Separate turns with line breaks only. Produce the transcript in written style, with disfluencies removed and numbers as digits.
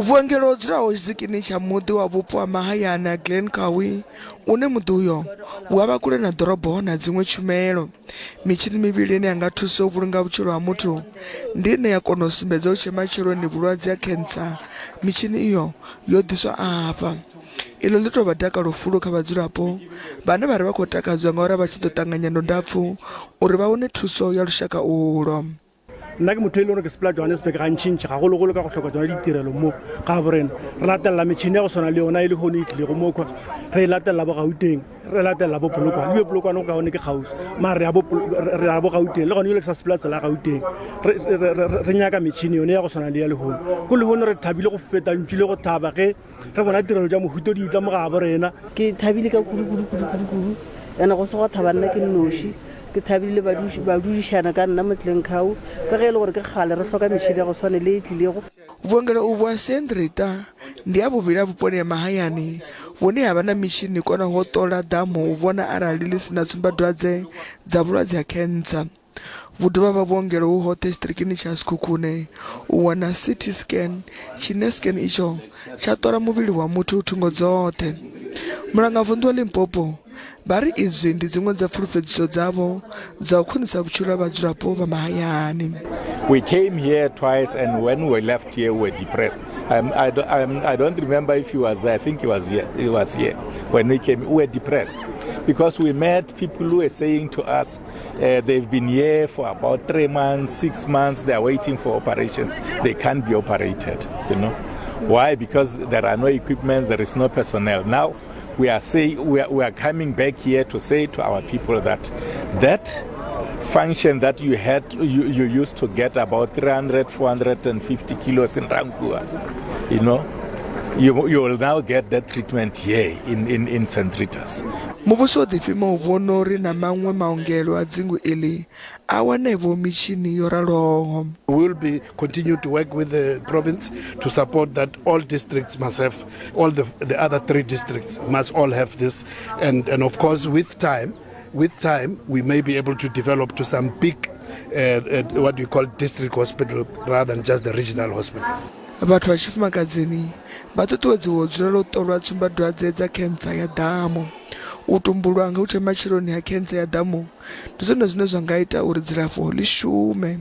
vhuongelo dzulaho tshizikini tsha muḓi wa vhupo ha mahayani ha Glen Kawi une muḓi uyo wa vha kule na ḓorobo na dziṅwe tshumelo. Mitshini mivhili ine ya nga thusa u vhulunga vhutshilo ha muthu ndi ine ya kona u sumbedza u tshe matshiloni vhulwadze ha cancer. Mitshini iyo yo ḓiswa afha. Iḽo ḽi tou vha dakalo fulo kha vhadzulapo vhane vha ri vha khou takadzwa ngauri vha tshi ḓo ṱanganya ndondapfu uri vha wane thuso ya lushaka ulo.
Nna ke motho e le gore ke sepela Johannesburg ga ntšhintšhe gagologolo ka go tlhoka tsona ditirelo mo ga borena re latelela metšhini ya go tshwana le yona e le gone e tlile go mokgwa re e latelela bo Gauteng re latelela bo Polokwane le Polokwane go ka gone ke kgausi mare re ya bo Gauteng le gone yo le ke sa sepela tsela ya Gauteng re nyaka metšhini yone ya go tshwana le ya legone ko legone re thabile go feta ntši le go thaba ge re bona tirelo tša mohuto di itla mo ga borena
ke thabile ka kudu ene go se go thaba nna ke nnoši ke thabile ba dudišana ka nna mo tleng khao ka ge e le gore ke kgale re hloka metšhini ya go tshwane le e tlilego.
Vhuongelo uvhu ha St Ritas ndi ha vhuvhili ha vhuponi ha mahayani vhune ha vha na mitshini kona ho ṱola ḓamu u vhona arali ḽi si na tsumbadwadze dza vhulwadze ha cancer. Vhu dovha vha vhuongelo hu hoṱhe tshiṱirikini tsha Sekhukhune u wana CT scan tshine scan itsho tsha ṱola muvhili wa muthu thungo dzoṱhe. Mulangavunḓu wa Limpopo vha ri izwi ndi dziṅwe dza pfulufhedziso dzavho dza u khwinisa vhutshilo ha vhadzulapo vha mahayani.
We came here twice, and when we left here, we were depressed. I don't remember if he was there. I think he was here. He was here when we came. We were depressed because we met people who were saying to us, they've been here for about 3 months, 6 months. They are waiting for operations. They can't be operated. You know why? Because there are no equipment. There is no personnel. Now we are coming back here to say to our people that function that you used to get about 450 kilos in Rangua, you know, you will now get that treatment here in St Ritas.
Muvhuso wo ḓifhima u vhona uri na maṅwe maongelo a dzingu iḽi a wanevho mitshini yo raloho.
We will be continue to work with the province to support that all districts must have, all the other 3 districts must all have this, and of course with time we may be able to develop to some big what we call district hospital rather than just the regional hospitals.
Vhathu vha tshifumakadzini vha ṱuṱuwedziwa u dzulela u ṱolwa tsumbadwadze dza cancer ya ḓamu. U tumbulwa nga u tshe matshiloni ha cancer ya ḓamu ndi zwone zwine zwa nga ita uri dzilafho ḽi shume.